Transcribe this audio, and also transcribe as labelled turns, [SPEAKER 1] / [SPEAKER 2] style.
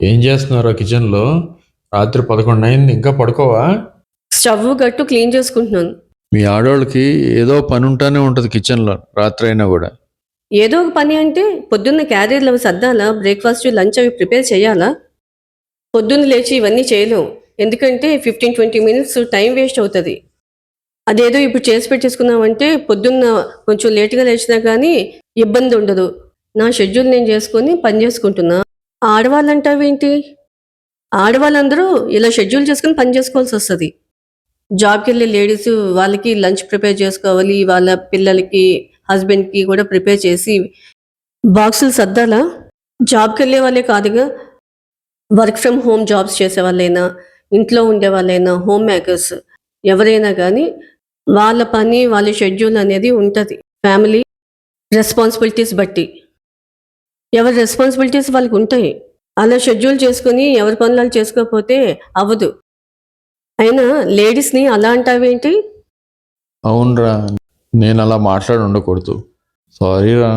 [SPEAKER 1] ఏం చేస్తున్నారు కిచెన్లో? రాత్రి 11 అయింది, ఇంకా పడుకోవా?
[SPEAKER 2] స్టవ్ గట్టు క్లీన్ చేసుకుంటున్నాను.
[SPEAKER 1] మీ ఆడవాళ్ళకి ఏదో పని ఉంటానే ఉంటుంది కిచెన్లో, రాత్రి అయినా కూడా.
[SPEAKER 2] ఏదో ఒక పని అంటే పొద్దున్న క్యారియర్లు అవి సర్దాలా, బ్రేక్ఫాస్ట్ లంచ్ అవి ప్రిపేర్ చేయాలా? పొద్దున్న లేచి ఇవన్నీ చేయలేం, ఎందుకంటే 15-20 మినిట్స్ టైం వేస్ట్ అవుతుంది. అదేదో ఇప్పుడు చేసి పెట్టేసుకున్నామంటే పొద్దున్న కొంచెం లేట్గా లేచినా కానీ ఇబ్బంది ఉండదు. నా షెడ్యూల్ నేను చేసుకొని పని చేసుకుంటున్నా. ఆడవాళ్ళంటావేంటి? ఆడవాళ్ళందరూ ఇలా షెడ్యూల్ చేసుకుని పని చేసుకోవాల్సి వస్తుంది. జాబ్కి వెళ్ళే లేడీస్ వాళ్ళకి లంచ్ ప్రిపేర్ చేసుకోవాలి, వాళ్ళ పిల్లలకి హస్బెండ్కి కూడా ప్రిపేర్ చేసి బాక్సులు సర్దాలా? జాబ్కి వెళ్ళే వాళ్ళే కాదుగా, వర్క్ ఫ్రమ్ హోమ్ జాబ్స్ చేసే వాళ్ళైనా, ఇంట్లో ఉండే వాళ్ళైనా, హోమ్ మేకర్స్ ఎవరైనా కానీ వాళ్ళ పని వాళ్ళ షెడ్యూల్ అనేది ఉంటుంది. ఫ్యామిలీ రెస్పాన్సిబిలిటీస్ బట్టి ఎవరి రెస్పాన్సిబిలిటీస్ వాళ్ళకి ఉంటాయి. అలా షెడ్యూల్ చేసుకుని ఎవరి పనులు చేసుకోకపోతే అవ్వదు. అయినా లేడీస్ని అలా అంటావేంటి?
[SPEAKER 1] అవునరా, నేను అలా మాట్లాడి ఉండకూడదు. సారీ రా.